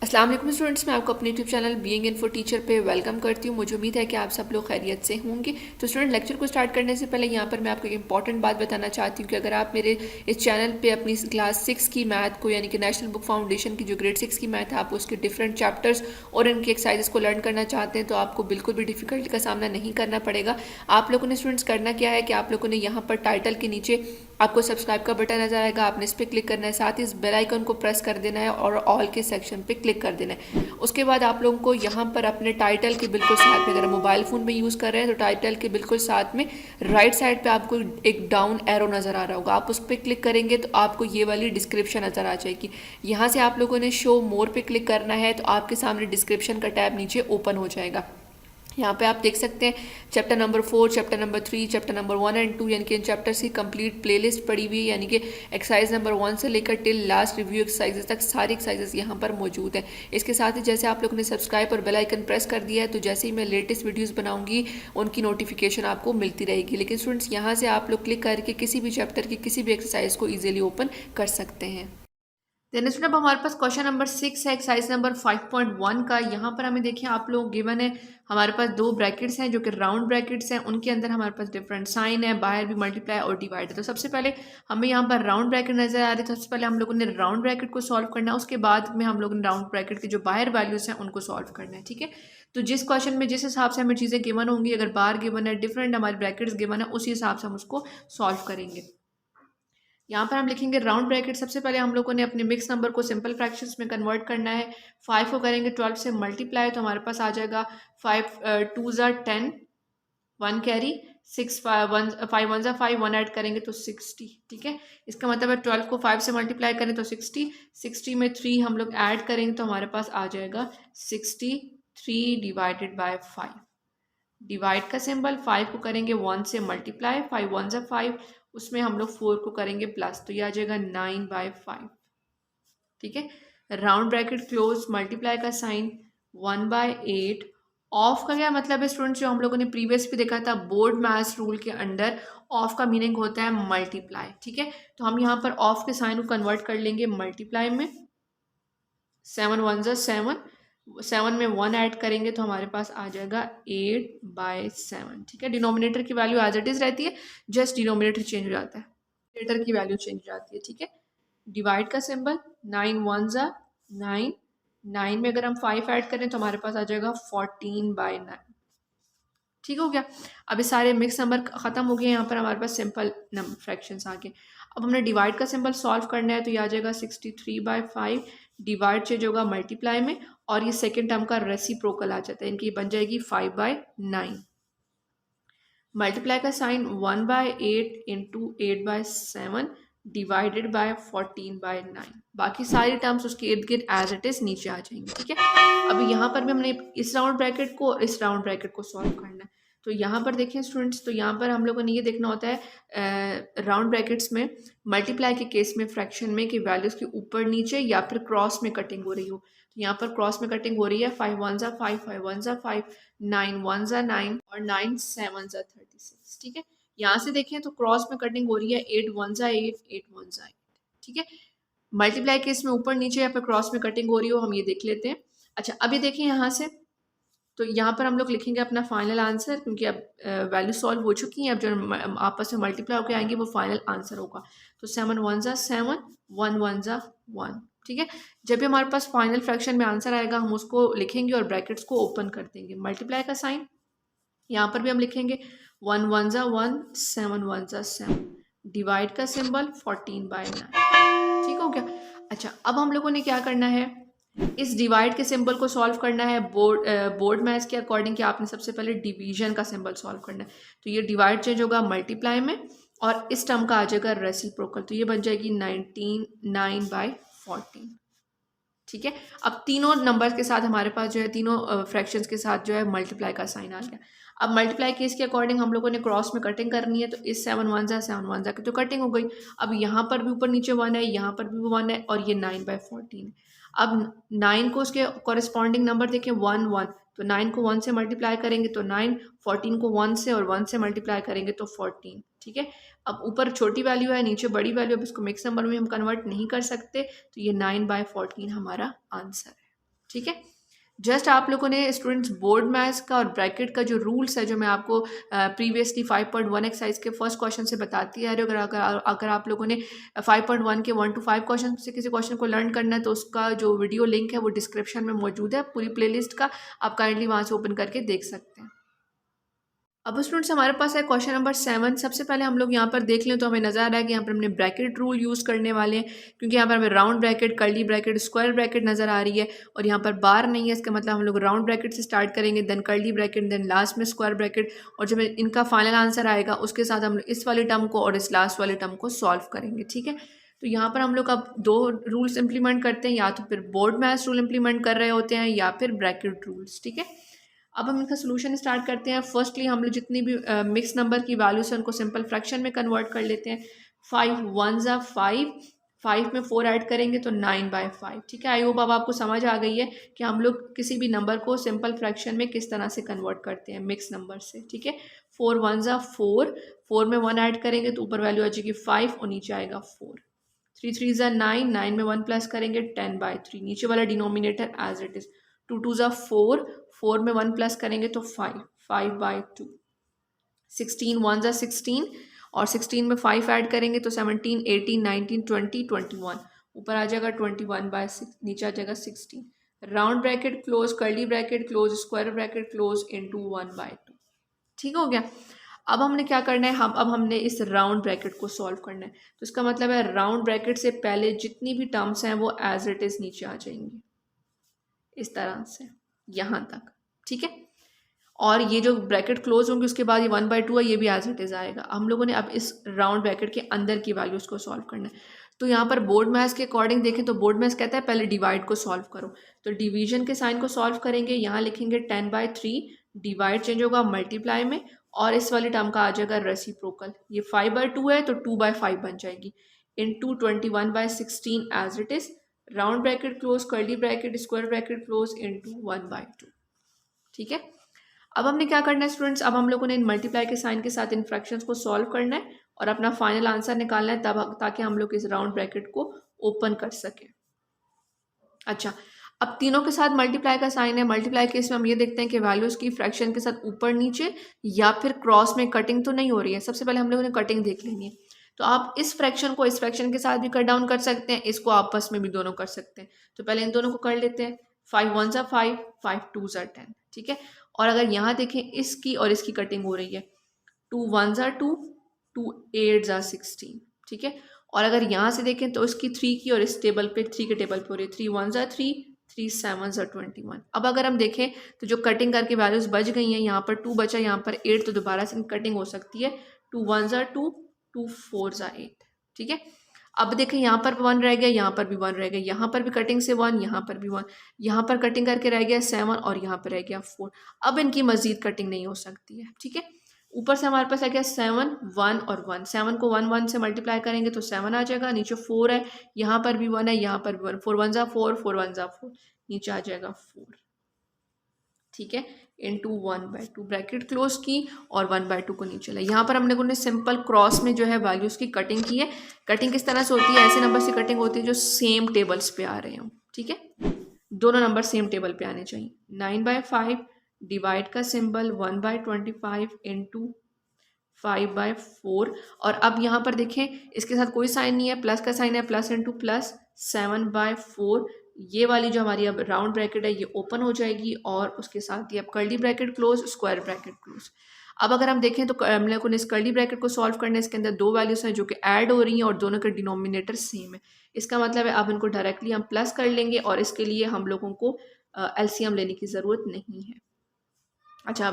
अस्सलाम वालेकुम स्टूडेंट्स, मैं आपको अपने YouTube channel being info teacher पे वेलकम करती हूँ। मुझे उम्मीद है कि आप सब लोग खैरियत से होंगे। तो स्टूडेंट, लेक्चर को स्टार्ट करने से पहले यहाँ पर मैं आपको एक इंपॉर्टेंट बात बताना चाहती हूँ कि अगर आप मेरे इस चैनल पे अपनी क्लास 6 की मैथ को, यानी कि नेशनल बुक फाउंडेशन की जो ग्रेड 6 की मैथ है, आप उसके डिफरेंट चैप्टर्स और इनकी एक्सरसाइजेस को लर्न करना चाहते हैं तो आपको बिल्कुल भी डिफिकल्टी का सामना नहीं करना पड़ेगा। आप लोगों ने स्टूडेंट्स करना क्या है कि आप लोगों ने यहाँ पर टाइटल के नीचे आपको सब्सक्राइब का बटन नजर आएगा, आपने इस पर क्लिक करना है, साथ ही इस बेल आइकन को प्रेस कर देना है और ऑल के सेक्शन पे क्लिक कर देना है। उसके बाद आप लोगों को यहाँ पर अपने टाइटल के बिल्कुल साथ में, अगर मोबाइल फ़ोन में यूज़ कर रहे हैं तो टाइटल के बिल्कुल साथ में राइट साइड पे आपको एक डाउन एरो नज़र आ रहा होगा, आप उस पर क्लिक करेंगे तो आपको ये वाली डिस्क्रिप्शन नज़र आ जाएगी। यहाँ से आप लोगों ने शो मोर पे क्लिक करना है तो आपके सामने डिस्क्रिप्शन का टैब नीचे ओपन हो जाएगा। यहाँ पे आप देख सकते हैं chapter number 4, chapter number 3, chapter number 1 and 2, यानी कि इन चैप्टर्स की कंप्लीट प्लेलिस्ट पड़ी हुई है, यानी कि एक्सरसाइज नंबर 1 से लेकर टिल लास्ट रिव्यू एक्सरसाइजेस तक सारी एक्सरसाइजेस यहाँ पर मौजूद है। इसके साथ ही जैसे आप लोगों ने सब्सक्राइब और बेल आइकन प्रेस कर दिया है तो जैसे ही मैं लेटेस्ट वीडियोज़ बनाऊंगी उनकी नोटिफिकेशन आपको मिलती रहेगी। लेकिन स्टूडेंट्स, यहाँ से आप लोग क्लिक करके किसी भी चैप्टर की किसी भी एक्सरसाइज को ईजिली ओपन कर सकते हैं। देन स्टूडेंट, अब हमारे पास क्वेश्चन नंबर 6 है एक्सरसाइज नंबर 5.1 का। यहाँ पर हमें देखिए आप लोग गिवन है, हमारे पास दो ब्रैकेट्स हैं जो कि राउंड ब्रैकेट्स हैं, उनके अंदर हमारे पास डिफरेंट साइन है, बाहर भी मल्टीप्लाई और डिवाइड है। तो सबसे पहले हमें यहाँ पर राउंड ब्रैकेट नजर आ रही है, तो सबसे पहले हम लोगों ने राउंड ब्रैकेट को सॉल्व करना है, उसके बाद में हम लोग ने राउंड ब्रैकेट के जो बाहर वैल्यूज हैं उनको सॉल्व करना है। ठीक है, तो जिस क्वेश्चन में जिस हिसाब से हमें चीज़ें गिवन होंगी, अगर बाहर गिवन है, डिफरेंट हमारे ब्रैकेट्स गिवन है, उसी हिसाब से हम उसको सॉल्व करेंगे। यहाँ पर हम लिखेंगे राउंड ब्रैकेट। सबसे पहले हम लोगों ने अपने मिक्स नंबर को सिंपल फ्रैक्शंस में कन्वर्ट करना है। 5 को करेंगे 12 से मल्टीप्लाई तो हमारे पास आ जाएगा 5 2 ज़ा 10, 1 कैरी, 6 5 1 ज़ा 5, 1 ऐड करेंगे तो 60। ठीक है, इसका मतलब है 12 को 5 से मल्टीप्लाई करें तो 60, 60 में 3 हम लोग ऐड करेंगे तो हमारे पास आ जाएगा 63 डिवाइडेड बाय 5। डिवाइड का सिंबल, 5 को करेंगे 1 से मल्टीप्लाई, 5 1 ज़ा 5, उसमें हम लोग 4 को करेंगे प्लस तो ये आ जाएगा 9/5। ठीक है, राउंड ब्रैकेट क्लोज, मल्टीप्लाई का साइन 1/8। ऑफ का क्या मतलब है स्टूडेंट्स, जो हम लोगों ने प्रीवियस भी देखा था बोर्ड मैथ्स रूल के अंडर, ऑफ का मीनिंग होता है मल्टीप्लाई। ठीक है, तो हम यहाँ पर ऑफ के साइन को कन्वर्ट कर लेंगे मल्टीप्लाई में। 7 1 ज़ा 7, 7 में 1 ऐड करेंगे तो हमारे पास आ जाएगा 8/7। ठीक है, डिनोमिनेटर की वैल्यू एज इट इज रहती है, जस्ट डिनोमिनेटर चेंज हो जाता है, डिनोमिनेटर की वैल्यू चेंज हो जाती है। ठीक है, डिवाइड का सिंबल, 9 1 ज़ा 9, 9 में अगर हम 5 ऐड करें तो हमारे पास आ जाएगा 14/9। ठीक हो गया। अब ये सारे मिक्स नंबर ख़त्म हो गए, यहाँ पर हमारे पास सिंपल नंबर फ्रैक्शंस आ गए। अब हमने डिवाइड का सिंबल सॉल्व करना है तो ये आ जाएगा 63/5, डिवाइड चेंज होगा मल्टीप्लाई में और ये सेकेंड टर्म का रेसिप्रोकल आ जाता है, इनकी बन जाएगी 5/9। मल्टीप्लाई का साइन 1/8 इंटू 8/7 डिवाइडेड बाय 14/9। बाकी सारी टर्म्स उसके इर्द गिर्द एज इट इज नीचे आ जाएंगे। ठीक है, अभी यहाँ पर भी हमने इस राउंड ब्रैकेट को और इस राउंड ब्रैकेट को सॉल्व करना है। तो यहाँ पर देखें स्टूडेंट्स, तो यहाँ पर हम लोगों ने ये देखना होता है राउंड ब्रैकेट्स में मल्टीप्लाई के केस में, फ्रैक्शन में, कि वैल्यूज के ऊपर नीचे या फिर क्रॉस में कटिंग हो रही हो। तो यहाँ पर क्रॉस में कटिंग हो रही है, 5 1 ज़ा 5, 5 1 ज़ा 5, 9 1 ज़ा 9 और 9 7 ज़ा 36। ठीक है, यहाँ से देखें तो क्रॉस में कटिंग हो रही है, 8 1 ज़ा 8, 8 1 ज़ा 8। ठीक है, मल्टीप्लाई केस में ऊपर नीचे या फिर क्रॉस में कटिंग हो रही हो, हम ये देख लेते हैं। अच्छा, अभी देखें यहाँ से, तो यहाँ पर हम लोग लिखेंगे अपना फाइनल आंसर, क्योंकि अब वैल्यू सॉल्व हो चुकी हैं, अब जो आपस में मल्टीप्लाई होकर आएंगे वो फाइनल आंसर होगा। तो 7 1 ज़ा 7, 1 1 ज़ा 1। ठीक है, जब भी हमारे पास फाइनल फ्रैक्शन में आंसर आएगा हम उसको लिखेंगे और ब्रैकेट्स को ओपन कर देंगे। मल्टीप्लाई का साइन यहाँ पर भी हम लिखेंगे 1 1 ज़ा 1, 7 1 ज़ा 7, डिवाइड का सिंबल 14/9। ठीक हो गया। अच्छा, अब हम लोगों ने क्या करना है, इस डिवाइड के सिंबल को सॉल्व करना है बोर्ड मैथ्स के अकॉर्डिंग, कि आपने सबसे पहले डिवीजन का सिंबल सॉल्व करना है। तो ये डिवाइड चेंज होगा मल्टीप्लाई में और इस टर्म का आ जाएगा रेसिप्रोकल, तो ये बन जाएगी 9/14। ठीक है, अब तीनों नंबर्स के साथ हमारे पास जो है, तीनों फ्रैक्शंस के साथ जो है मल्टीप्लाई का साइन आ गया। अब मल्टीप्लाई केस के अकॉर्डिंग हम लोगों ने क्रॉस में कटिंग करनी है, तो इस 7 1 ज़ा 7 1 ज़ा की तो कटिंग हो गई। अब यहाँ पर भी ऊपर नीचे 1 है, यहाँ पर भी 1 है और ये 9/14 है। अब 9 को उसके कॉरेस्पॉन्डिंग नंबर देखें 1 1, तो 9 को 1 से मल्टीप्लाई करेंगे तो 9, 14 को 1 से और 1 से मल्टीप्लाई करेंगे तो 14। ठीक है, अब ऊपर छोटी वैल्यू है, नीचे बड़ी वैल्यू, अब इसको मिक्स नंबर में हम कन्वर्ट नहीं कर सकते, तो ये 9/14 हमारा आंसर है। ठीक है। जस्ट आप लोगों ने स्टूडेंट्स बोर्ड मैथ्स का और ब्रैकेट का जो रूल्स है जो मैं आपको प्रीवियसली 5.1 एक्सरसाइज के फर्स्ट क्वेश्चन से बताती है, अगर आप लोगों ने 5.1 के 1 to 5 क्वेश्चन से किसी क्वेश्चन को लर्न करना है तो उसका जो वीडियो लिंक है वो डिस्क्रिप्शन में मौजूद है, पूरी प्लेलिस्ट का आप काइंडली वहाँ से ओपन करके देख सकते हैं। अब स्टूडेंट्स हमारे पास है क्वेश्चन नंबर 7। सबसे पहले हम लोग यहाँ पर देख लें तो हमें नजर आ रहा है कि यहाँ पर हमने ब्रैकेट रूल यूज़ करने वाले हैं, क्योंकि यहाँ पर हमें round bracket, curly bracket, square bracket नजर आ रही है और यहाँ पर बार नहीं है। इसका मतलब हम लोग राउंड ब्रैकेट से स्टार्ट करेंगे, then curly bracket, then last में स्क्वायर ब्रैकेट, और जब इनका फाइनल आंसर आएगा उसके साथ हम लोग इस वाले टर्म को और इस लास्ट वाले टर्म को सॉल्व करेंगे। ठीक है, तो यहाँ पर हम लोग अब दो रूल्स इंप्लीमेंट करते हैं, या तो फिर बोर्ड मैथ्स रूल इंप्लीमेंट कर रहे होते हैं या फिर ब्रैकेट रूल्स। ठीक है, अब हम इनका सोल्यूशन स्टार्ट करते हैं। फर्स्टली हम लोग जितनी भी मिक्स नंबर की वैल्यूज है उनको सिंपल फ्रैक्शन में कन्वर्ट कर लेते हैं। 5 1 ज़ा 5, 5 में 4 ऐड करेंगे तो 9/5। ठीक है, आई होप अब आपको समझ आ गई है कि हम लोग किसी भी नंबर को सिंपल फ्रैक्शन में किस तरह से कन्वर्ट करते हैं मिक्स नंबर से। ठीक है, 4 1 ज़ा 4, 4 में 1 ऐड करेंगे तो ऊपर वैल्यू आ जाएगी 5 और नीचे आएगा 4। 3 3 ज़ा 9, 9 में 1 प्लस करेंगे 10/3, नीचे वाला डिनोमिनेटर एज इट इज़। 2 2 ज़ा 4, 4 में 1 प्लस करेंगे तो 5, 5/2। 16 1 ज़ा 16 और 16 में 5 ऐड करेंगे तो 17 18 19 20 21, ऊपर आ जाएगा 21/6, नीचे आ जाएगा 16। Round bracket close, curly bracket close, square bracket close into 1/2। ठीक हो गया। अब हमने क्या करना है, अब हमने इस राउंड ब्रैकेट को सॉल्व करना है। तो इसका मतलब है राउंड ब्रैकेट से पहले जितनी भी टर्म्स हैं वो एज इट इज़ नीचे आ जाएंगी इस तरह से यहाँ तक। ठीक है, और ये जो ब्रैकेट क्लोज होंगे उसके बाद ये 1/2 है, ये भी एज इट इज़ आएगा। हम लोगों ने अब इस राउंड ब्रैकेट के अंदर की वैल्यूज़ को सॉल्व करना है। तो यहाँ पर बोर्ड मैथ्स के अकॉर्डिंग देखें तो बोर्ड मैथ्स कहता है पहले डिवाइड को सॉल्व करो, तो डिवीजन के साइन को सॉल्व करेंगे। यहाँ लिखेंगे 10/3, डिवाइड चेंज होगा मल्टीप्लाई में, और इस वाली टर्म का आ जाएगा रेसिप्रोकल। ये 5/2 है तो 2/5 बन जाएगी, into 21/16 as it is. Round bracket close, curly bracket, square bracket close into 1/2। ठीक है, अब हमने क्या करना है स्टूडेंट्स, अब हम लोगों ने इन मल्टीप्लाई के साइन के साथ इन फ्रैक्शंस को सॉल्व करना है और अपना फाइनल आंसर निकालना है, तब ताकि हम लोग इस राउंड ब्रैकेट को ओपन कर सकें। अच्छा, अब तीनों के साथ मल्टीप्लाई का साइन है। मल्टीप्लाई केस में हम ये देखते हैं कि वैल्यूज की फ्रैक्शन के साथ ऊपर नीचे या फिर क्रॉस में कटिंग तो नहीं हो रही है। सबसे पहले हम लोगों ने कटिंग देख लेनी है। तो आप इस फ्रैक्शन को इस फ्रैक्शन के साथ भी कट डाउन कर सकते हैं, इसको आपस में भी दोनों कर सकते हैं। तो पहले इन दोनों को कर लेते हैं। 5 1 ज़ा 5, 5 2 ज़ा 10। ठीक है, और अगर यहाँ देखें इसकी और इसकी कटिंग हो रही है, 2 1 ज़ा 2, 2 8 ज़ा 16। ठीक है, और अगर यहाँ से देखें तो इसकी 3 की और इस टेबल पे 3 के टेबल पे हो रही है, 3 1 ज़ा 3, 3 7 ज़ा 21। अब अगर हम देखें तो जो कटिंग करके वैल्यूज बच गई हैं, यहाँ पर 2 बचा, यहाँ पर 8, तो दोबारा से कटिंग हो सकती है। 2 1 ज़ा 2, 2 4 ज़ा 8। ठीक है, अब देखें यहाँ पर 1 रह गया, यहाँ पर भी 1 रह गया, यहाँ पर भी कटिंग से 1, यहाँ पर भी 1, यहाँ पर कटिंग करके रह गया 7 और यहाँ पर रह गया 4। अब इनकी मजीद कटिंग नहीं हो सकती है। ठीक है, ऊपर से हमारे पास आ गया 7 1 और 1, 7 को 1 1 से मल्टीप्लाई करेंगे तो 7 आ जाएगा, नीचे 4 है, यहाँ पर भी 1 है, यहाँ पर भी 1, 4 1 ज़ा 4, 4 1 ज़ा 4, नीचे आ जाएगा 4। ठीक है, इनटू 1/2, ब्रैकेट क्लोज की और 1/2 को नीचे लाया। यहाँ पर हम लोगों ने सिंपल क्रॉस में जो है वैल्यूज की कटिंग की है। कटिंग किस तरह से होती है, ऐसे नंबर से कटिंग होती है जो सेम टेबल्स पे आ रहे हों। ठीक है, दोनों नंबर सेम टेबल पे आने चाहिए। 9/5, डिवाइड का सिंबल, 1/25 इंटू 5/4, और अब यहाँ पर देखें इसके साथ कोई साइन नहीं है, प्लस का साइन है, प्लस इंटू प्लस, 7/4। ये वाली जो हमारी अब राउंड ब्रैकेट है ये ओपन हो जाएगी और उसके साथ ही अब curly bracket close, square bracket close. अब अगर हम देखें तो हम लोगों ने इस कर्ली ब्रैकेट को सॉल्व करना है। इसके अंदर दो वैल्यूज हैं जो कि ऐड हो रही हैं और दोनों के डिनोमिनेटर सेम है। इसका मतलब है अब इनको डायरेक्टली हम प्लस कर लेंगे और इसके लिए हम लोगों को एलसीएम लेने की ज़रूरत नहीं है। अच्छा,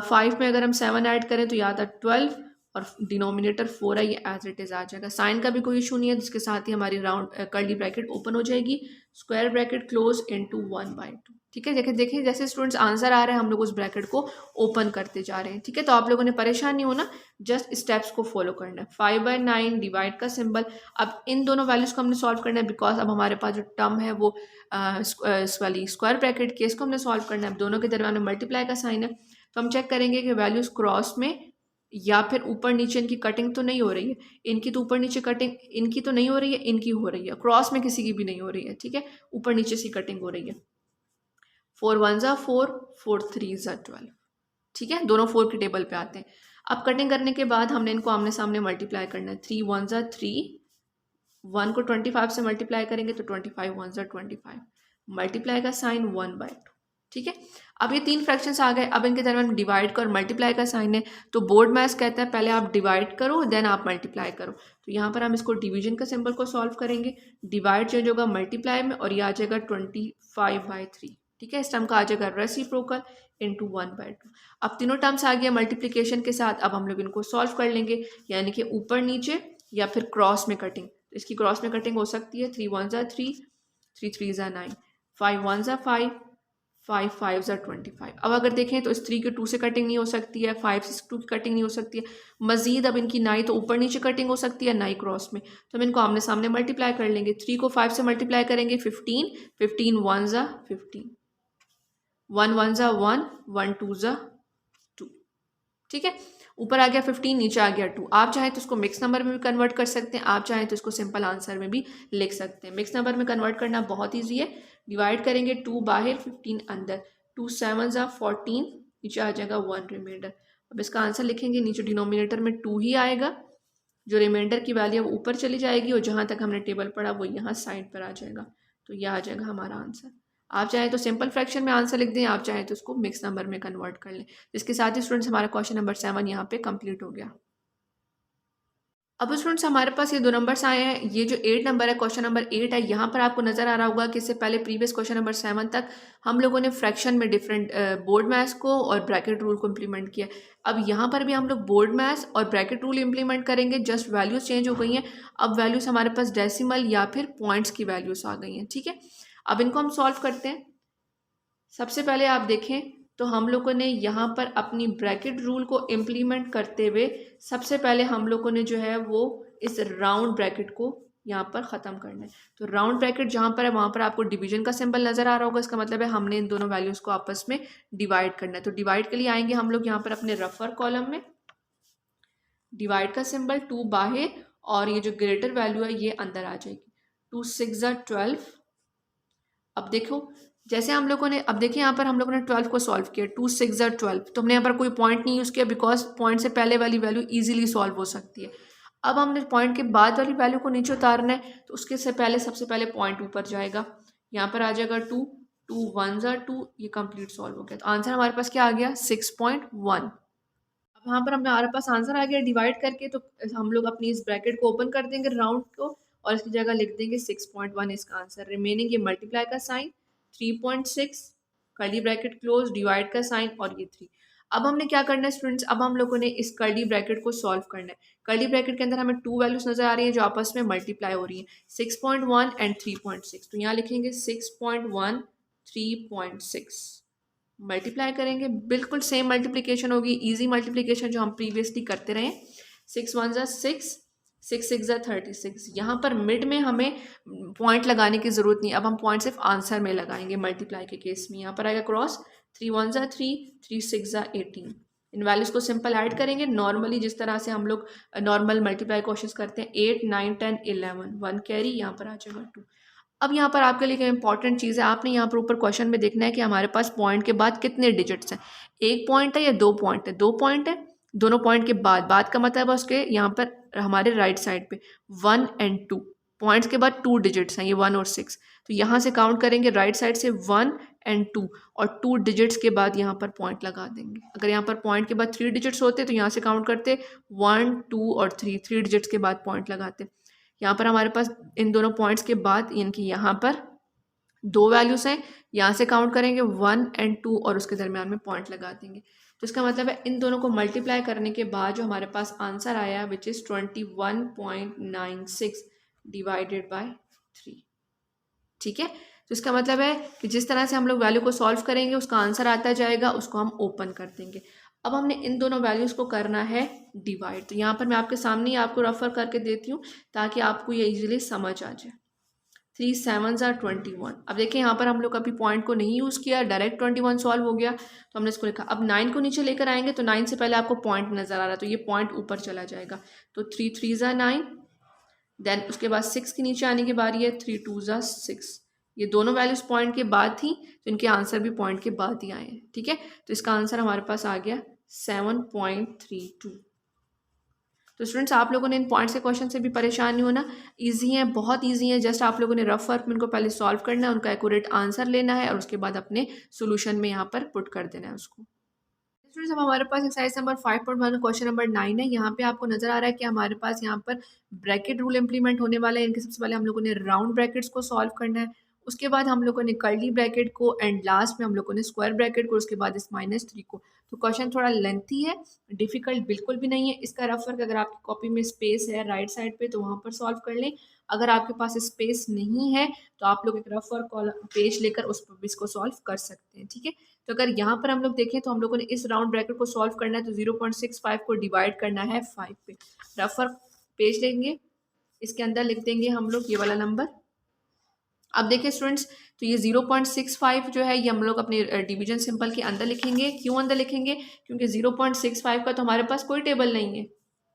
5 में अगर हम 7 ऐड करें तो यहाँ आता 12 और डिनोमिनेटर 4 है, ये एज इट इज़ आ जाएगा। साइन का भी कोई इशू नहीं है, जिसके साथ ही हमारी राउंड कर्ली ब्रैकेट ओपन हो जाएगी, स्क्वायर ब्रैकेट क्लोज इनटू 1/2। ठीक है, देखें जैसे स्टूडेंट्स आंसर आ रहा है हम लोग उस ब्रैकेट को ओपन करते जा रहे हैं। ठीक है, तो आप लोगों ने परेशान नहीं होना, जस्ट स्टेप्स को फॉलो करना है। 5/9, डिवाइड का सिंबल। अब इन दोनों वैल्यूज़ को हमने सॉल्व करना है, बिकॉज अब हमारे पास जो टर्म है वो इस वाली स्क्वायर ब्रैकेट की, इसको हमने सॉल्व करना है। अब दोनों के दरम्यान में मल्टीप्लाई का साइन है, तो हम चेक करेंगे कि वैल्यूज़ क्रॉस में या फिर ऊपर नीचे इनकी कटिंग तो नहीं हो रही है। इनकी तो ऊपर नीचे कटिंग, इनकी तो नहीं हो रही है, इनकी हो रही है। क्रॉस में किसी की भी नहीं हो रही है। ठीक है, ऊपर नीचे सी कटिंग हो रही है। 4 1 ज़ा 4, 4 3 ज़ा 12। ठीक है, दोनों 4 के टेबल पे आते हैं। अब कटिंग करने के बाद हमने इनको आमने सामने मल्टीप्लाई करना है। 3 1 ज़ा 3, 1 को 25 से मल्टीप्लाई करेंगे तो 25 1 ज़ा 25, मल्टीप्लाई का साइन 1/2। ठीक है, अब ये 3 फ्रैक्शंस आ गए। अब इनके दरमियान डिवाइड का और मल्टीप्लाई का साइन है, तो बोर्ड मैथ्स कहता है पहले आप डिवाइड करो देन आप मल्टीप्लाई करो। तो यहाँ पर हम इसको डिवीजन का सिंबल को सॉल्व करेंगे। डिवाइड चेंज होगा मल्टीप्लाई में और ये आ जाएगा 25/3। ठीक है, इस टर्म का आ जाएगा रेसिप्रोकल इंटू 1/2। अब तीनों टर्म्स आ गया मल्टीप्लिकेशन के साथ। अब हम लोग इनको सॉल्व कर लेंगे, यानी कि ऊपर नीचे या फिर क्रॉस में कटिंग। तो इसकी क्रॉस में कटिंग हो सकती है। 3 1 ज़ा 3, 3 3 ज़ा 9, 5 1 ज़ा 5, 5 5 ज़ा 25। अब अगर देखें तो इस 3 के 2 से कटिंग नहीं हो सकती है, 5 से 2 की कटिंग नहीं हो सकती है। मजीद अब इनकी ना ही तो ऊपर नीचे कटिंग हो सकती है, ना ही क्रॉस में। तो हम इनको आमने सामने मल्टीप्लाई कर लेंगे। 3 को 5 से मल्टीप्लाई करेंगे 15, 15 1 ज़ा 15, 1 1 ज़ा 1, 1 2 ज़ा 2। ठीक है, ऊपर आ गया 15, नीचे आ गया 2। आप चाहें तो इसको मिक्स नंबर में भी कन्वर्ट कर सकते हैं, आप चाहें तो इसको सिंपल आंसर में भी लिख सकते हैं। मिक्स नंबर में कन्वर्ट करना बहुत ईजी है। डिवाइड करेंगे 2 बाहर 15 अंदर, 2 7 ज़ा 14, नीचे आ जाएगा 1 रिमाइंडर। अब इसका आंसर लिखेंगे, नीचे डिनोमिनेटर में 2 ही आएगा, जो रिमाइंडर की वैल्यू वो ऊपर चली जाएगी और जहाँ तक हमने टेबल पढ़ा वो यहाँ साइड पर आ जाएगा। तो यह आ जाएगा हमारा आंसर। आप चाहें तो सिंपल फ्रैक्शन में आंसर लिख दें, आप चाहें तो उसको मिक्स नंबर में कन्वर्ट कर लें। इसके साथ ही स्टूडेंट्स हमारा क्वेश्चन नंबर 7 यहाँ पे कंप्लीट हो गया। अब स्टूडेंट्स हमारे पास ये 2 नंबर्स आए हैं। ये जो 8 नंबर है, क्वेश्चन नंबर 8 है, यहाँ पर आपको नजर आ रहा होगा कि इससे पहले प्रीवियस क्वेश्चन नंबर 7 तक हम लोगों ने फ्रैक्शन में डिफरेंट बोर्ड मैथ्स को और ब्रैकेट रूल को इम्प्लीमेंट किया। अब यहाँ पर भी हम लोग बोर्ड मैथ्स और ब्रैकेट रूल इम्प्लीमेंट करेंगे, जस्ट वैल्यूज चेंज हो गई हैं। अब वैल्यूज हमारे पास डेसिमल या फिर पॉइंट्स की वैल्यूज आ गई हैं। ठीक है, अब इनको हम सॉल्व करते हैं। सबसे पहले आप देखें तो हम लोगों ने यहाँ पर अपनी ब्रैकेट रूल को इम्प्लीमेंट करते हुए सबसे पहले हम लोगों ने जो है वो इस राउंड ब्रैकेट को यहाँ पर ख़त्म करना है। तो राउंड ब्रैकेट जहाँ पर है वहाँ पर आपको डिवीजन का सिंबल नज़र आ रहा होगा, इसका मतलब है हमने इन दोनों वैल्यूज़ को आपस में डिवाइड करना है। तो डिवाइड के लिए आएंगे हम लोग यहाँ पर अपने रफर कॉलम में, डिवाइड का सिंबल 2 बाहर और ये जो ग्रेटर वैल्यू है ये अंदर आ जाएगी। 2 6 ज़ा 12। अब देखो जैसे हम लोगों ने, अब देखिए यहाँ पर हम लोगों ने 12 को सॉल्व किया, 2 6 ज़ा 12। तो हमने यहाँ पर कोई पॉइंट नहीं यूज़ किया बिकॉज पॉइंट से पहले वाली वैल्यू इजीली सॉल्व हो सकती है। अब हमने पॉइंट के बाद वाली वैल्यू को नीचे उतारना है, तो उसके से पहले सबसे पहले पॉइंट ऊपर जाएगा, यहाँ पर आ जाएगा 2, 2 1 ज़ा 2, ये कंप्लीट सॉल्व हो गया। तो आंसर हमारे पास क्या आ गया, 6.1। अब यहाँ पर हमारे पास आंसर आ गया डिवाइड करके, तो हम लोग अपनी इस ब्रैकेट को ओपन कर देंगे राउंड को और इसकी जगह लिख देंगे 6.1 इसका आंसर। रिमेनिंग ये मल्टीप्लाई का sign 3.6, curly bracket close, divide का साइन और ये 3। अब हमने क्या करना है स्टूडेंट्स, अब हम लोगों ने इस कर्ली ब्रैकेट को सॉल्व करना है। कर्ली ब्रैकेट के अंदर हमें 2 वैल्यूज नजर आ रही हैं जो आपस में मल्टीप्लाई हो रही हैं, 6.1 एंड 3.6। तो यहाँ लिखेंगे 6.1 3.6, मल्टीप्लाई करेंगे, बिल्कुल सेम मल्टीप्लिकेशन होगी, इजी मल्टीप्लिकेशन जो हम प्रीवियसली करते रहे। 6 1 ज़ा 6, 6 6 ज़ा 36। यहाँ पर मिड में हमें पॉइंट लगाने की ज़रूरत नहीं, अब हम पॉइंट सिर्फ आंसर में लगाएंगे मल्टीप्लाई के केस में। यहाँ पर आएगा क्रॉस, 3 1 ज़ा 3, 3 6 ज़ा 18। इन वैल्यूज़ को सिंपल ऐड करेंगे नॉर्मली, जिस तरह से हम लोग नॉर्मल मल्टीप्लाई क्वेश्चन करते हैं। 8 9 10 11, 1 कैरी, यहाँ पर आ जाएगा 2। अब यहाँ पर आपके लिए इंपॉर्टेंट चीज़ है, आपने यहाँ पर ऊपर क्वेश्चन में देखना है कि हमारे पास पॉइंट के बाद कितने डिजिट्स हैं। 1 पॉइंट है या 2 पॉइंट है, 2 पॉइंट है। दोनों पॉइंट के बाद का मतलब है उसके यहाँ पर हमारे राइट साइड पे 1 एंड 2 पॉइंट्स के बाद 2 डिजिट्स हैं, ये 1 और 6। तो यहाँ से काउंट करेंगे राइट साइड से 1 एंड 2 और 2 डिजिट्स के बाद यहाँ पर पॉइंट लगा देंगे। अगर यहाँ पर पॉइंट के बाद 3 डिजिट्स होते तो यहाँ से काउंट करते 1 2 और 3 डिजिट्स के बाद पॉइंट लगाते। यहाँ पर हमारे पास इन दोनों पॉइंट्स के बाद यानी कि यहाँ पर 2 वैल्यूज़ हैं, यहाँ से काउंट करेंगे 1 एंड 2 और उसके दरमियान में पॉइंट लगा देंगे। तो इसका मतलब है इन दोनों को मल्टीप्लाई करने के बाद जो हमारे पास आंसर आया विच इज़ 21.96 डिवाइडेड बाय 3। ठीक है, तो इसका मतलब है कि जिस तरह से हम लोग वैल्यू को सॉल्व करेंगे उसका आंसर आता जाएगा, उसको हम ओपन कर देंगे। अब हमने इन दोनों वैल्यूज़ को करना है डिवाइड। तो यहाँ पर मैं आपके सामने ही आपको रेफर करके देती हूँ ताकि आपको ये इजीली समझ आ जाए। 3 7 ज़ा 21। अब देखिए यहाँ पर हम लोग अभी पॉइंट को नहीं यूज़ किया, डायरेक्ट 21 सॉल्व हो गया, तो हमने इसको लिखा। अब 9 को नीचे लेकर आएंगे तो 9 से पहले आपको पॉइंट नज़र आ रहा है, तो ये पॉइंट ऊपर चला जाएगा। तो 3 3 ज़ा 9, देन उसके बाद 6 के नीचे आने की बारी है, 3 2 ज़ा 6, ये दोनों वैल्यूज़ पॉइंट के बाद थी, तो इनके आंसर भी पॉइंट के बाद ही आए हैं। ठीक है, तो इसका आंसर हमारे पास आ गया 7.32। तो स्टूडेंट्स, आप लोगों ने इन पॉइंट्स के क्वेश्चन से भी परेशान नहीं होना, इजी है, बहुत इजी है। जस्ट आप लोगों ने रफ वर्क में इनको पहले सॉल्व करना है, उनका एक्यूरेट आंसर लेना है और उसके बाद अपने सोल्यूशन में यहाँ पर पुट कर देना है उसको। स्टूडेंट्स, अब हमारे पास एक्सरसाइज नंबर 5.1 क्वेश्चन नंबर 9 है। यहाँ पे आपको नजर आ रहा है कि हमारे पास यहाँ पर ब्रैकेट रूल इंप्लीमेंट होने वाला है। इनके सबसे पहले हम लोगों ने राउंड ब्रैकेट्स को सॉल्व करना है, उसके बाद हम लोगों ने कर्ली ब्रैकेट को, एंड लास्ट में हम लोगों ने स्क्वायर ब्रैकेट को, उसके बाद इस -3 को। तो क्वेश्चन थोड़ा लेंथी है, डिफिकल्ट बिल्कुल भी नहीं है। इसका रफ वर्क अगर आपकी कॉपी में स्पेस है राइट साइड पे तो वहाँ पर सॉल्व कर लें। अगर आपके पास स्पेस नहीं है तो आप लोग एक रफ वर्क पेज लेकर उस पर इसको सॉल्व कर सकते हैं। ठीक है, तो अगर यहाँ पर हम लोग देखें तो हम लोगों ने इस राउंड ब्रैकेट को सॉल्व करना है, तो 0.65 को डिवाइड करना है 5 पे। रफ वर्क पेज लेंगे, इसके अंदर लिख देंगे हम लोग ये वाला नंबर। अब देखिए स्टूडेंट्स, तो ये 0.65 जो है ये हम लोग अपने डिवीजन सिंपल के अंदर लिखेंगे। क्यों अंदर लिखेंगे? क्योंकि 0.65 का तो हमारे पास कोई टेबल नहीं है।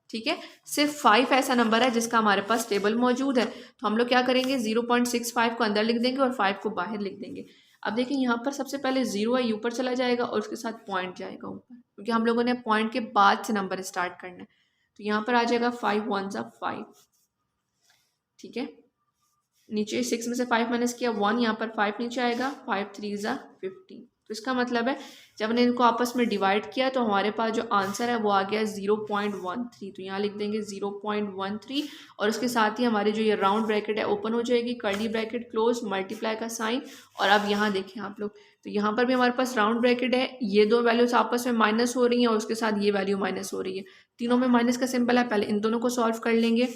ठीक है, सिर्फ 5 ऐसा नंबर है जिसका हमारे पास टेबल मौजूद है। तो हम लोग क्या करेंगे, 0.65 को अंदर लिख देंगे और 5 को बाहर लिख देंगे। अब देखिए यहाँ पर सबसे पहले 0 है, ऊपर चला जाएगा और उसके साथ पॉइंट जाएगा ऊपर, क्योंकि हम लोगों ने पॉइंट के बाद से नंबर स्टार्ट करना है। तो यहाँ पर आ जाएगा 5 1 5। ठीक है, नीचे 6 में से 5 माइनस किया 1, यहाँ पर 5 नीचे आएगा, 5 3 15। तो इसका मतलब है जब हमने इनको आपस में डिवाइड किया तो हमारे पास जो आंसर है वो आ गया 0.13। तो यहाँ लिख देंगे 0.13 और उसके साथ ही हमारे जो ये राउंड ब्रैकेट है ओपन हो जाएगी, कर्ली ब्रैकेट क्लोज, मल्टीप्लाई का साइन। और अब यहाँ देखें आप लोग, तो यहाँ पर भी हमारे पास राउंड ब्रैकेट है, ये दो वैल्यूज आपस में माइनस हो रही हैं और उसके साथ ये वैल्यू माइनस हो रही है, तीनों में माइनस का सिंबल है। पहले इन दोनों को सॉल्व कर लेंगे।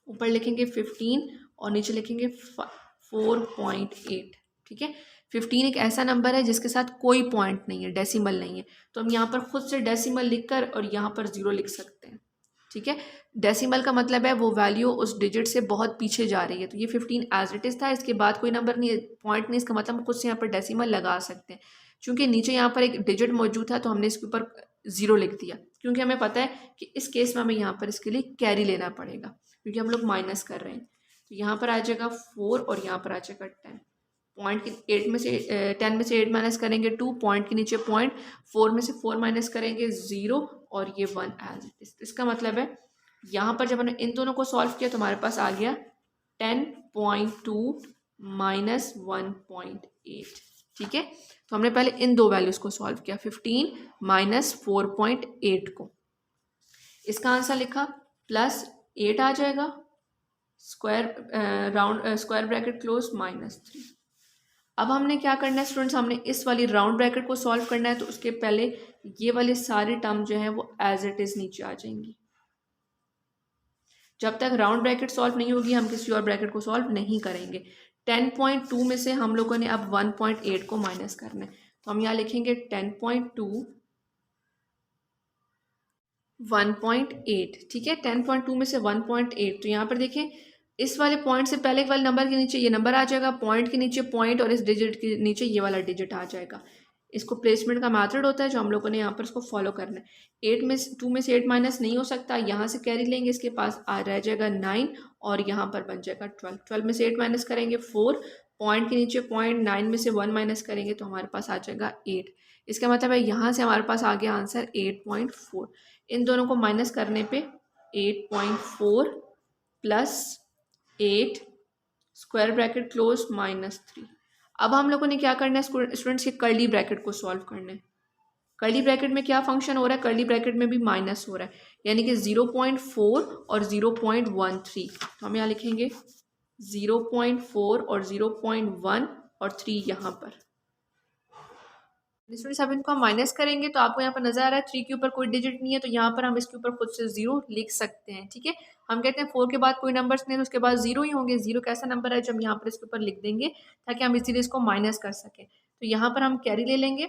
ऊपर लिखेंगे 15 और नीचे लिखेंगे 4.8। ठीक है, 15 एक ऐसा नंबर है जिसके साथ कोई पॉइंट नहीं है, डेसिमल नहीं है, तो हम यहाँ पर खुद से डेसिमल लिखकर और यहाँ पर 0 लिख सकते हैं। ठीक है, डेसिमल का मतलब है वो वैल्यू उस डिजिट से बहुत पीछे जा रही है। तो ये 15 एज इट इज़ था, इसके बाद कोई नंबर नहीं है, पॉइंट नहीं, इसका मतलब हम खुद से यहाँ पर डेसिमल लगा सकते हैं। चूँकि नीचे यहाँ पर एक डिजिट मौजूद था तो हमने इसके ऊपर 0 लिख दिया, क्योंकि हमें पता है कि इस केस में हमें यहाँ पर इसके लिए कैरी लेना पड़ेगा, क्योंकि हम लोग माइनस कर रहे हैं। तो यहाँ पर आ जाएगा 4 और यहाँ पर आ जाएगा 10। पॉइंट की 8 में से 10 में से 8 माइनस करेंगे 2, पॉइंट के नीचे पॉइंट, 4 में से 4 माइनस करेंगे 0 और ये 1 एज इट इज। इसका मतलब है यहाँ पर जब हमने इन दोनों को सॉल्व किया तो हमारे पास आ गया 10.2 माइनस 1.8। ठीक है, तो हमने पहले इन दो वैल्यूज़ को सॉल्व किया, 15 माइनस 4.8 को। इसका आंसर लिखा प्लस 8 आ जाएगा, स्क्वायर ब्रैकेट क्लोज -3। अब हमने क्या करना है स्टूडेंट्स, हमने इस वाली राउंड ब्रैकेट को सॉल्व करना है, तो उसके पहले ये वाले सारे टर्म जो है वो एज इट इज़ नीचे आ जाएंगी। जब तक राउंड ब्रैकेट सॉल्व नहीं होगी हम किसी और ब्रैकेट को सॉल्व नहीं करेंगे। 10.2 में से हम लोगों ने अब 1.8 को माइनस करना है, तो हम यहाँ लिखेंगे 10.2 1.8। ठीक है, 10.2 में से 1.8, तो यहाँ पर देखें इस वाले पॉइंट से पहले वाले नंबर के नीचे ये नंबर आ जाएगा, पॉइंट के नीचे पॉइंट और इस डिजिट के नीचे ये वाला डिजिट आ जाएगा। इसको प्लेसमेंट का मेथड होता है जो हम लोगों ने यहाँ पर इसको फॉलो करना है। 2 में से 8 माइनस नहीं हो सकता, यहाँ से कैरी लेंगे, इसके पास रह जाएगा 9 और यहाँ पर बन जाएगा 12। 12 में से 8 माइनस करेंगे 4, पॉइंट के नीचे पॉइंट, 9 में से 1 माइनस करेंगे तो हमारे पास आ जाएगा 8। इसका मतलब है यहाँ से हमारे पास आ गया आंसर 8.4। इन दोनों को माइनस करने पे 8.4 प्लस 8 स्क्वायर ब्रैकेट क्लोज -3। अब हम लोगों ने क्या करना है स्टूडेंट्स, के कर्ली ब्रैकेट को सॉल्व करना है। कर्ली ब्रैकेट में क्या फंक्शन हो रहा है, कर्ली ब्रैकेट में भी माइनस हो रहा है, यानी कि 0.4 और 0.13। तो हम यहाँ लिखेंगे 0.4 और 0.1 और 3 यहाँ पर। स्टूडेंट्स अब इनको हम माइनस करेंगे तो आपको यहाँ पर नजर आ रहा है 3 के ऊपर कोई डिजिट नहीं है, तो यहाँ पर हम इसके ऊपर खुद से 0 लिख सकते हैं। ठीक है, हम कहते हैं 4 के बाद कोई नंबर्स नहीं है तो उसके बाद 0 ही होंगे। 0 कैसा नंबर है जो हम यहाँ पर इसके ऊपर लिख देंगे ताकि हम इसीलिए इसको माइनस कर सकें। तो यहाँ पर हम कैरी ले लेंगे,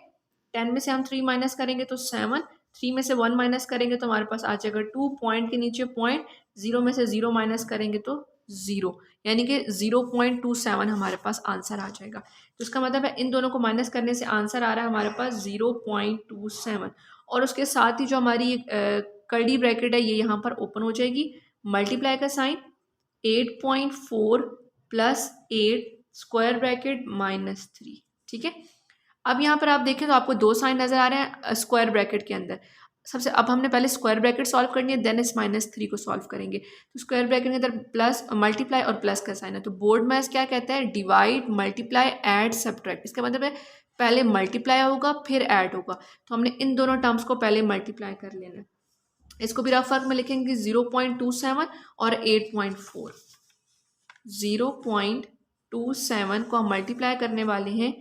10 में से हम 3 माइनस करेंगे तो 7, 3 में से 1 माइनस करेंगे तो हमारे पास आ जाएगा 2, पॉइंट के नीचे पॉइंट, 0 में से 0 माइनस करेंगे तो 0, यानी कि 0.27 हमारे पास आंसर आ जाएगा। तो इसका मतलब है इन दोनों को माइनस करने से आंसर आ रहा है हमारे पास 0.27। और उसके साथ ही जो हमारी कर्ली ब्रैकेट है ये यहाँ पर ओपन हो जाएगी, मल्टीप्लाई का साइन, 8.4 प्लस 8 स्क्वायर ब्रैकेट -3। ठीक है, अब यहाँ पर आप देखें तो आपको दो साइन नजर आ रहे हैं स्क्वायर ब्रैकेट के अंदर। सबसे अब हमने पहले स्क्वायर ब्रैकेट सॉल्व करनी है, देन इस -3 को सॉल्व करेंगे। तो स्क्वायर ब्रैकेट के अंदर प्लस मल्टीप्लाई और प्लस का साइन है, तो बोर्ड मैथ्स क्या कहता है, डिवाइड मल्टीप्लाई ऐड सब्ट्रैक्ट। इसका मतलब है पहले मल्टीप्लाई होगा फिर ऐड होगा, तो हमने इन दोनों टर्म्स को पहले मल्टीप्लाई कर लेना है। इसको भी रफ वर्क में लिखेंगे 0.27 और 8.4। 0.27 को हम मल्टीप्लाई करने वाले हैं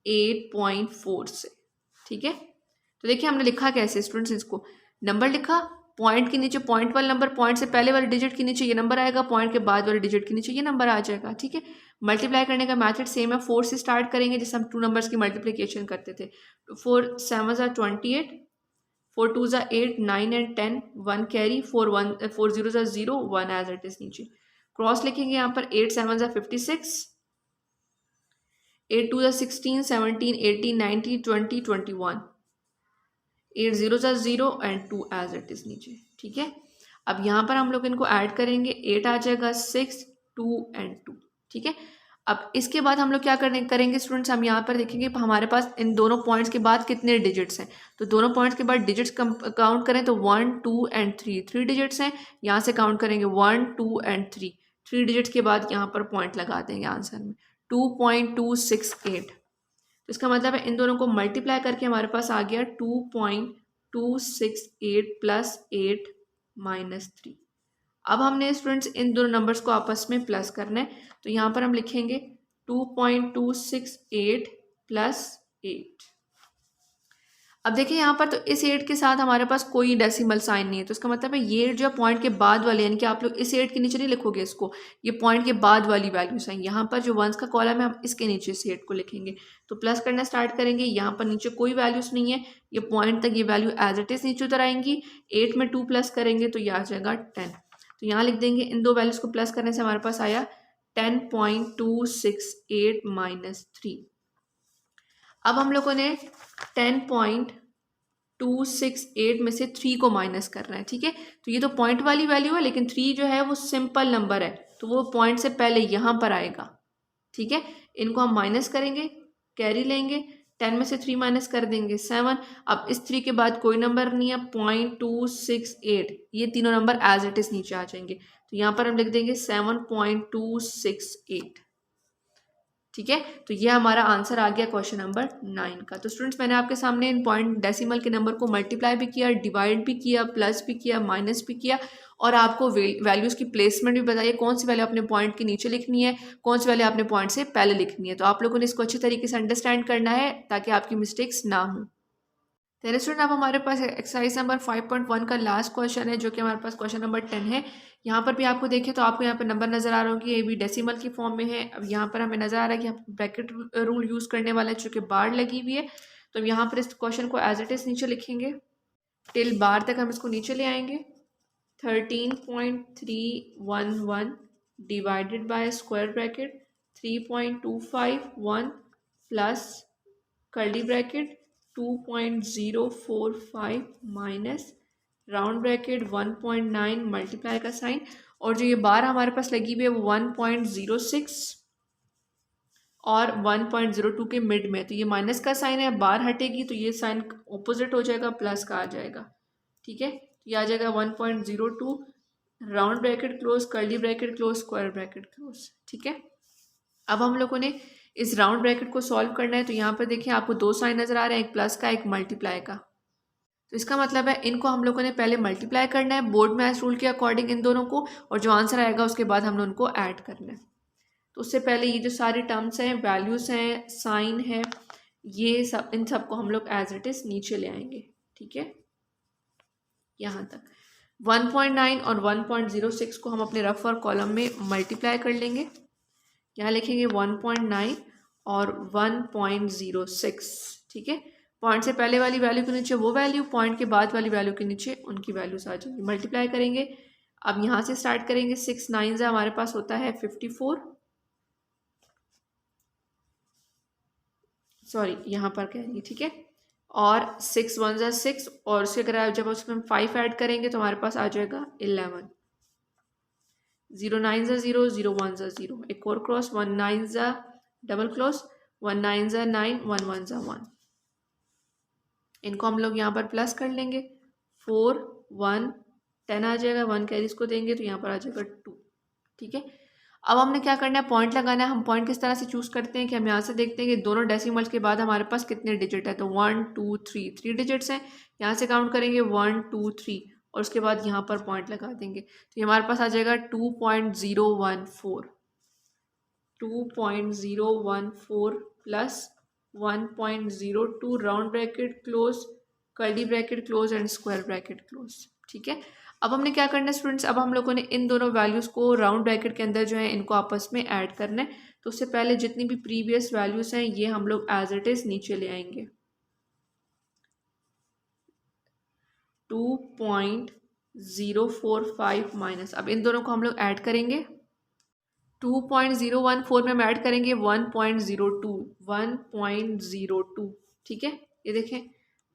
8.4 से। ठीक है, तो देखिए हमने लिखा कैसे स्टूडेंट्स, इसको नंबर लिखा, पॉइंट के नीचे पॉइंट वाला नंबर, पॉइंट से पहले वाले डिजिट के नीचे ये नंबर आएगा, पॉइंट के बाद वाले डिजिट के नीचे ये नंबर आ जाएगा। ठीक है, मल्टीप्लाई करने का मेथड सेम है, 4 से स्टार्ट करेंगे जैसे हम 2 नंबर्स की मल्टीप्लिकेशन करते थे। 4 7 are 28, 4 2 are 8, 9 and 10, 1 carry, 4 0 are 0, 1 as it is नीचे। क्रॉस लिखेंगे यहाँ पर 8 7 are 56, 8 2 are 16, 17 18 19 20 21, 8 0 are 0 and 2 as it is नीचे। ठीक है, अब यहाँ पर हम लोग इनको ऐड करेंगे, 8 आ जाएगा, 6 2 एंड 2। ठीक है, अब इसके बाद हम लोग क्या करेंगे स्टूडेंट्स, हम यहाँ पर देखेंगे हमारे पास इन दोनों पॉइंट्स के बाद कितने डिजिट्स हैं। तो दोनों पॉइंट्स के बाद डिजिट्स काउंट करें तो 1 2 एंड 3, 3 डिजिट्स हैं। यहाँ से काउंट करेंगे 1 2 एंड 3, 3 डिजिट्स के बाद यहाँ पर पॉइंट लगा देंगे आंसर में 2.268। तो इसका मतलब है इन दोनों को मल्टीप्लाई करके हमारे पास आ गया 2.268 प्लस 8 -3। अब हमने स्टूडेंट्स इन दोनों नंबर्स को आपस में प्लस करना है, तो यहाँ पर हम लिखेंगे 2.268 प्लस 8। अब देखिए यहाँ पर तो इस 8 के साथ हमारे पास कोई डेसिमल साइन नहीं है, तो इसका मतलब है ये जो पॉइंट के बाद वाले, यानी कि आप लोग इस 8 के नीचे नहीं लिखोगे इसको, ये पॉइंट के बाद वाली वैल्यूज हैं। यहाँ पर जो वंस का कॉलम है हम इसके नीचे इस 8 को लिखेंगे, तो प्लस करना स्टार्ट करेंगे। यहाँ पर नीचे कोई वैल्यूज नहीं है, ये पॉइंट तक ये वैल्यू एज इट इज नीचे उतर आएंगी। 8 में 2 प्लस करेंगे तो ये आ जाएगा 10, तो यहाँ लिख देंगे इन दो वैल्यूज को प्लस करने से हमारे पास आया 10.268 -3। अब हम लोगों ने 10.268 में से 3 को माइनस करना है। ठीक है, तो ये तो पॉइंट वाली वैल्यू है, लेकिन 3 जो है वो सिंपल नंबर है, तो वो पॉइंट से पहले यहाँ पर आएगा। ठीक है, इनको हम माइनस करेंगे, कैरी लेंगे, 10 में से 3 माइनस कर देंगे 7। अब इस 3 के बाद कोई नंबर नहीं है, 0.268, ये तीनों नंबर एज इट इज नीचे आ जाएंगे, तो यहाँ पर हम लिख देंगे 7.268। ठीक है, तो ये हमारा आंसर आ गया क्वेश्चन नंबर 9 का। तो स्टूडेंट्स मैंने आपके सामने इन पॉइंट डेसिमल के नंबर को मल्टीप्लाई भी किया, डिवाइड भी किया, प्लस भी किया, माइनस भी किया, और आपको वैल्यूज़ की प्लेसमेंट भी बताइए, कौन सी वैल्यू अपने पॉइंट के नीचे लिखनी है, कौन सी वैल्यू अपने पॉइंट से पहले लिखनी है। तो आप लोगों ने इसको अच्छे तरीके से अंडरस्टैंड करना है ताकि आपकी मिस्टेक्स ना हो। तो स्टूडेंट अब हमारे पास एक्सरसाइज नंबर 5.1 का लास्ट क्वेश्चन है, जो कि हमारे पास क्वेश्चन नंबर 10 है। यहाँ पर भी आपको देखें तो आपको यहाँ पर नंबर नज़र आ रहा होगी, ये भी डेसिमल की फॉर्म में है। अब यहाँ पर हमें नज़र आ रहा है कि हम ब्रैकेट रूल यूज़ करने वाले हैं, चूँकि बार लगी हुई है, तो यहाँ पर इस क्वेश्चन को एज इट इज़ नीचे लिखेंगे, टिल बार तक हम इसको नीचे ले आएंगे। 13.311 divided by square bracket 3.251 plus curly bracket 2.045 minus round bracket 1.9 multiply का साइन, और जो ये बार हमारे पास लगी हुई है वो 1.06 और 1.02 के मिड में, तो ये माइनस का साइन है, बार हटेगी तो ये साइन ऑपोजिट हो जाएगा, प्लस का आ जाएगा। ठीक है, तो ये आ जाएगा 1.02 round bracket close, curly bracket close, square bracket close. ठीक है, अब हम लोगों ने इस राउंड ब्रैकेट को सॉल्व करना है, तो यहाँ पर देखिए आपको दो साइन नजर आ रहे हैं, एक प्लस का एक मल्टीप्लाई का। तो इसका मतलब है इनको हम लोगों ने पहले मल्टीप्लाई करना है बोर्ड मैथ्स रूल के अकॉर्डिंग इन दोनों को, और जो आंसर आएगा उसके बाद हमने उनको ऐड करना है। तो उससे पहले ये जो सारे टर्म्स हैं, वैल्यूज़ हैं, साइन है, ये सब, इन सब को हम लोग एज इट इज़ नीचे ले आएंगे। ठीक है, यहाँ तक 1.9 और 1.06 को हम अपने रफ और कॉलम में मल्टीप्लाई कर लेंगे। यहाँ लिखेंगे 1.9 और 1.06। ठीक है, पॉइंट से पहले वाली वैल्यू के नीचे वो वैल्यू, पॉइंट के बाद वाली वैल्यू के नीचे उनकी वैल्यूज आ जाएंगी, मल्टीप्लाई करेंगे। अब यहाँ से स्टार्ट करेंगे, 6 9 हमारे पास होता है 54, सॉरी यहाँ पर कह रही है। ठीक है, और 6 1 6, और उसके अगर जब उसमें 5 ऐड करेंगे तो हमारे पास आ जाएगा 11। 0 9 0 0 1 0, एक और क्रॉस, 1 9 डबल क्लोज, 1 9 ज़ा 9, 1 1 ज़ा 1, इनको हम लोग यहाँ पर प्लस कर लेंगे, 4 1 10 आ जाएगा, 1 कैरी इसको देंगे तो यहाँ पर आ जाएगा 2। ठीक है, अब हमने क्या करना है, पॉइंट लगाना है। हम पॉइंट किस तरह से चूज़ करते हैं कि हम यहाँ से देखते हैं कि दोनों डेसिमल्स के बाद हमारे पास कितने डिजिट है, तो 1 2 3 3 डिजिट्स हैं। यहाँ से काउंट करेंगे 1 2 3 और उसके बाद यहाँ पर पॉइंट लगा देंगे तो ये हमारे पास आ जाएगा 2.014, 2.014 plus 1.02 round bracket close, curly bracket close and square bracket close. ठीक है, अब हमने क्या करना है स्टूडेंट्स, अब हम लोगों ने इन दोनों वैल्यूज़ को राउंड ब्रैकेट के अंदर जो है इनको आपस में ऐड करना है। तो उससे पहले जितनी भी प्रीवियस वैल्यूज़ हैं ये हम लोग एज इट इज़ नीचे ले आएंगे। 2.045 माइनस, अब इन दोनों को हम लोग ऐड करेंगे। 2.014 में हम ऐड करेंगे 1.02, 1.02। ठीक है, ये देखें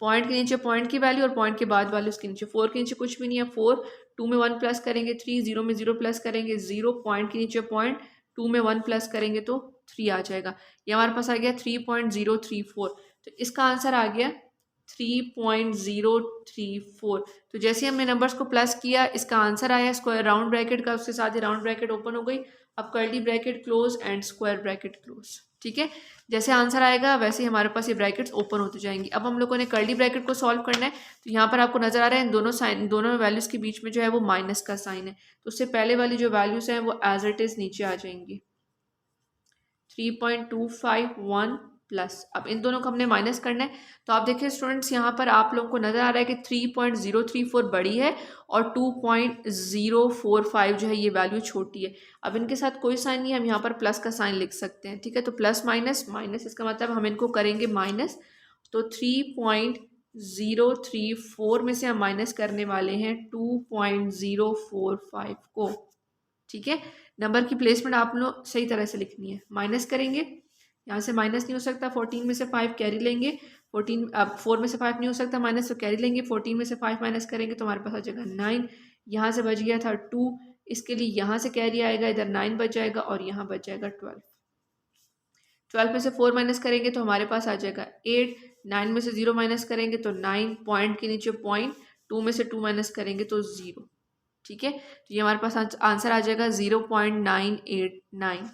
पॉइंट के नीचे पॉइंट की वैल्यू और पॉइंट के बाद वैल्यू उसके नीचे, 4 के नीचे कुछ भी नहीं है 4, 2 में 1 प्लस करेंगे 3, 0 में 0 प्लस करेंगे 0, पॉइंट के नीचे पॉइंट, 2 में 1 प्लस करेंगे तो 3 आ जाएगा। ये हमारे पास आ गया 3.034, तो इसका आंसर आ गया 3.034। तो जैसे हमने नंबर्स को प्लस किया इसका आंसर आया स्क्वायर राउंड ब्रैकेट का, उसके साथ ही राउंड ब्रैकेट ओपन हो गई। अब curly bracket close and square bracket close. ठीक है, जैसे आंसर आएगा वैसे ही हमारे पास ये ब्रैकेट्स ओपन होती जाएंगी। अब हम लोगों ने कर्ली ब्रैकेट को सॉल्व करना है, तो यहाँ पर आपको नजर आ रहा है इन दोनों साइन, दोनों वैल्यूज़ के बीच में जो है वो माइनस का साइन है, तो उससे पहले वाली जो वैल्यूज़ हैं वो एज इट इज़ नीचे आ जाएंगी। 3.251 प्लस, अब इन दोनों को हमने माइनस करना है। तो आप देखिए स्टूडेंट्स यहाँ पर आप लोगों को नज़र आ रहा है कि 3.034 बड़ी है और 2.045 जो है ये वैल्यू छोटी है। अब इनके साथ कोई साइन नहीं है, हम यहाँ पर प्लस का साइन लिख सकते हैं। ठीक है, तो प्लस माइनस माइनस, इसका मतलब हम इनको करेंगे माइनस, तो 3.034 में से हम माइनस करने वाले हैं 2.045 को। ठीक है, नंबर की प्लेसमेंट आप लोग सही तरह से लिखनी है। माइनस करेंगे, यहाँ से माइनस नहीं हो सकता, 14 में से 5 कैरी लेंगे, 14 अब 4 में से 5 नहीं हो सकता माइनस, तो कैरी लेंगे, 14 में से 5 माइनस करेंगे तो हमारे पास आ जाएगा 9। यहाँ से बच गया था 2, इसके लिए यहाँ से कैरी आएगा, इधर 9 बच जाएगा और यहाँ बच जाएगा 12। 12 में से 4 माइनस करेंगे तो हमारे पास आ जाएगा 8, 9 में से 0 माइनस करेंगे तो 9, पॉइंट के नीचे पॉइंट, 2 में से 2 माइनस करेंगे तो 0। ठीक है, तो ये हमारे पास आंसर आ जाएगा 0.989।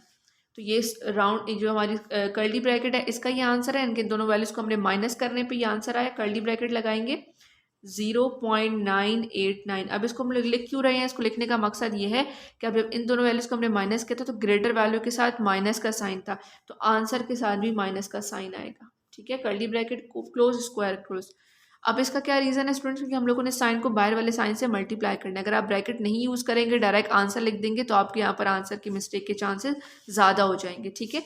तो ये राउंड जो हमारी कर्ली ब्रैकेट है इसका ये आंसर है। इनके दोनों वैल्यूज़ को हमने माइनस करने पे ये आंसर आया। कर्ली ब्रैकेट लगाएंगे 0.989। अब इसको हम लोग लिख क्यों रहे हैं, इसको लिखने का मकसद ये है कि अब जब इन दोनों वैल्यूज़ को हमने माइनस किया था तो ग्रेटर वैल्यू के साथ माइनस का साइन था, तो आंसर के साथ भी माइनस का साइन आएगा। ठीक है, कर्ली ब्रैकेट को क्लोज, स्क्वायर क्लोज। अब इसका क्या रीज़न है स्टूडेंट्स, क्योंकि हम लोगों ने साइन को बाहर वाले साइन से मल्टीप्लाई करना है। अगर आप ब्रैकेट नहीं यूज़ करेंगे डायरेक्ट आंसर लिख देंगे तो आपके यहाँ पर आंसर की मिस्टेक के चांसेस ज़्यादा हो जाएंगे। ठीक है,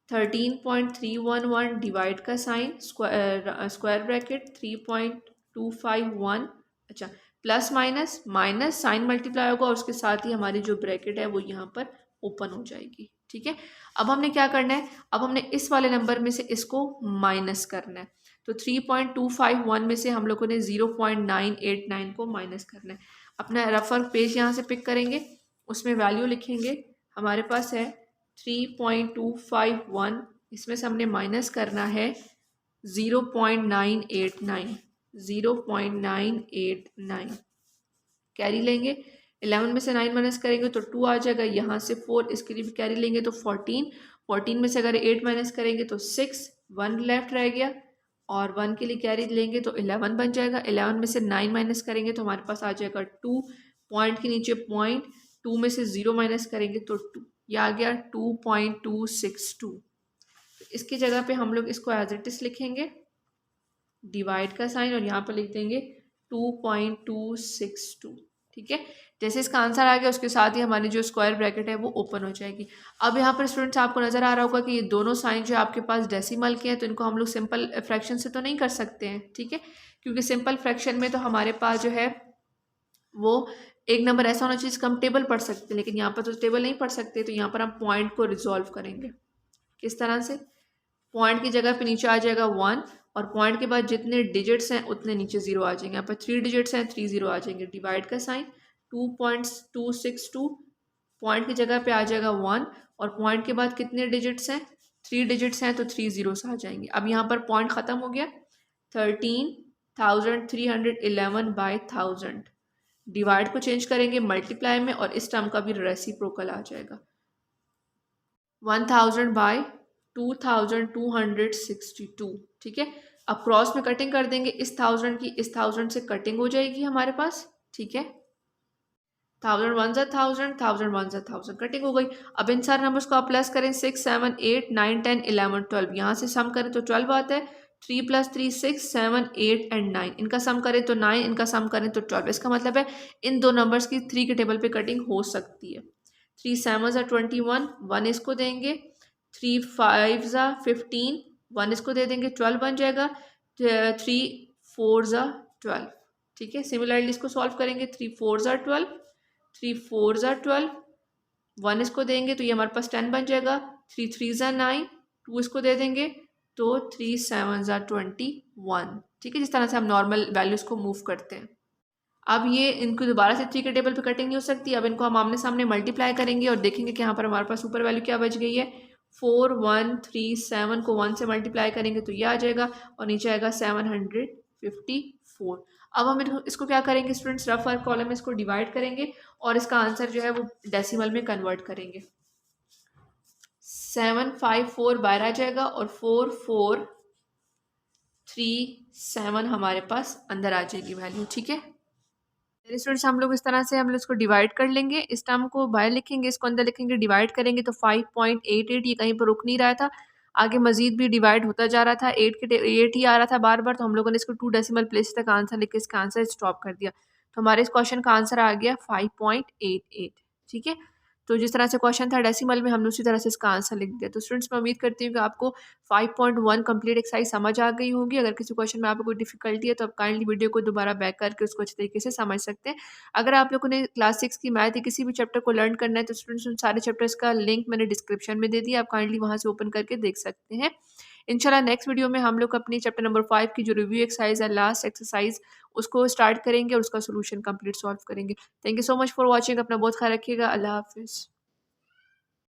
13.311 डिवाइड का साइन, स्क्वायर ब्रैकेट 3.251, अच्छा plus minus minus sign multiply होगा और उसके साथ ही हमारी जो ब्रैकेट है वो यहाँ पर ओपन हो जाएगी। ठीक है, अब हमने क्या करना है, अब हमने इस वाले नंबर में से इसको माइनस करना है। तो 3.251 में से हम लोगों ने 0.989 को माइनस करना है। अपना रेफर पेज यहाँ से पिक करेंगे, उसमें वैल्यू लिखेंगे, हमारे पास है 3.251, इसमें से हमने माइनस करना है 0.989, 0.989 कैरी लेंगे, 11 में से 9 माइनस करेंगे तो 2 आ जाएगा, यहाँ से 4, इसके लिए भी कैरी लेंगे तो 14, 14 में से अगर 8 माइनस करेंगे तो 6, 1 लेफ्ट रह गया और 1 के लिए कैरी लेंगे तो 11 बन जाएगा। 11 में से 9 माइनस करेंगे तो हमारे पास आ जाएगा 2, पॉइंट के नीचे पॉइंट, 2 में से 0 माइनस करेंगे तो 2, यह आ गया 2.262। तो इसकी जगह पे हम लोग इसको एज इट इज लिखेंगे, डिवाइड का साइन, और यहाँ पर लिख देंगे 2.262। ठीक है, जैसे इसका आंसर आ गया उसके साथ ही हमारी जो स्क्वायर ब्रैकेट है वो ओपन हो जाएगी। अब यहाँ पर स्टूडेंट्स आपको नज़र आ रहा होगा कि ये दोनों साइन जो आपके पास डेसिमल के हैं तो इनको हम लोग सिंपल फ्रैक्शन से तो नहीं कर सकते हैं। ठीक है, क्योंकि सिंपल फ्रैक्शन में तो हमारे पास जो है वो एक नंबर ऐसा होना चाहिए जिसका हम टेबल पढ़ सकते हैं, लेकिन यहाँ पर तो टेबल नहीं पढ़ सकते, तो यहाँ पर हम पॉइंट को रिजॉल्व करेंगे। किस तरह से, पॉइंट की जगह पे नीचे आ जाएगा 1 और पॉइंट के बाद जितने डिजिट्स हैं उतने नीचे 0 आ जाएंगे। यहाँ पर 3 डिजिट्स हैं, 3 0 आ जाएंगे। डिवाइड का साइन, 2.262, पॉइंट की जगह पे आ जाएगा 1 और पॉइंट के बाद कितने डिजिट्स हैं, 3 डिजिट्स हैं तो 3 जीरोस आ जाएंगे। अब यहाँ पर पॉइंट ख़त्म हो गया। 13,311 बाई 1000 डिवाइड को चेंज करेंगे मल्टीप्लाई में और इस टर्म का भी रेसिप्रोकल आ जाएगा। 1000 बाई 2262, ठीक है। अब क्रॉस में कटिंग कर देंगे, इस 1000 की इस 1000 से कटिंग हो जाएगी हमारे पास, ठीक है। 1000 1 ज़ा 1000, 1000 1 ज़ा 1000 कटिंग हो गई। अब इन सारे नंबर्स को आप प्लस करें, 6 7 8 9 10 11 12, यहाँ से सम करें तो 12 आता है। 3 + 3 6 7 8 एंड 9, इनका सम करें तो 9, इनका सम करें तो 12। इसका मतलब है इन दो नंबर्स की 3 के टेबल पे कटिंग हो सकती है। 3 7 ज़ा 21, 1 इसको देंगे। 3 5 ज़ा 15, 1 इसको दे देंगे, 12 बन जाएगा। 3 4 ज़ा 12, ठीक है। सिमिलरली इसको सॉल्व करेंगे, 3 4 ज़ा 12, 3 4 ज़ा 12, 1 इसको देंगे तो ये हमारे पास 10 बन जाएगा। 3 3 ज़ा 9, 2 इसको दे देंगे तो 3 7 ज़ा 21, ठीक है। जिस तरह से हम नॉर्मल वैल्यूज को मूव करते हैं। अब ये इनको दोबारा से 3 के टेबल पे कटिंग नहीं हो सकती। अब इनको हम आमने सामने मल्टीप्लाई करेंगे और देखेंगे कि यहाँ पर हमारे पास ऊपर वैल्यू क्या बच गई है। 4 1 3 7 को 1 से मल्टीप्लाई करेंगे तो ये आ जाएगा और नीचे आएगा 754। अब हम इसको क्या करेंगे स्टूडेंट्स, रफ वर्क कॉलम में इसको डिवाइड करेंगे और इसका आंसर जो है वो डेसिमल में कन्वर्ट करेंगे। 754 बाहर आ जाएगा और 4437 हमारे पास अंदर आ जाएगी वैल्यू, ठीक है। स्टूडेंट्स हम लोग इस तरह से हम लोग इसको डिवाइड कर लेंगे, इस टर्म को बाहर लिखेंगे, इसको अंदर लिखेंगे, डिवाइड करेंगे तो 5.88, ये कहीं पर रुक नहीं रहा था, आगे मजीद भी डिवाइड होता जा रहा था। 8 ही आ रहा था बार बार, तो हम लोगों ने इसको 2 डेसिमल प्लेस तक आंसर लिख के इसका आंसर स्टॉप कर दिया। तो हमारे इस क्वेश्चन का आंसर आ गया 5.88, ठीक है। तो जिस तरह से क्वेश्चन था डेसिमल में, हमने उसी तरह से इसका आंसर लिख दिया। तो स्टूडेंट्स मैं उम्मीद करती हूँ कि आपको 5.1 कंप्लीट एक्सरसाइज समझ आ गई होगी। अगर किसी क्वेश्चन में आपको कोई डिफिकल्टी है तो आप काइंडली वीडियो को दोबारा बैक करके उसको अच्छे तरीके से समझ सकते हैं। अगर आप लोगों ने क्लास 6 की मैथ या किसी भी चैप्टर को लर्न करना है तो स्टूडेंट्स उन सारे चैप्टर्स का लिंक मैंने डिस्क्रिप्शन में दे दिया, आप काइंडली वहाँ से ओपन करके देख सकते हैं। इंशाल्लाह नेक्स्ट वीडियो में हम लोग अपनी चैप्टर नंबर 5 की जो रिव्यू एक्सरसाइज है, लास्ट एक्सरसाइज, उसको स्टार्ट करेंगे और उसका सोल्यूशन कंप्लीट सॉल्व करेंगे। Thank you so much for watching. अपना बहुत ख्याल रखिएगा। अल्लाह हाफिज़।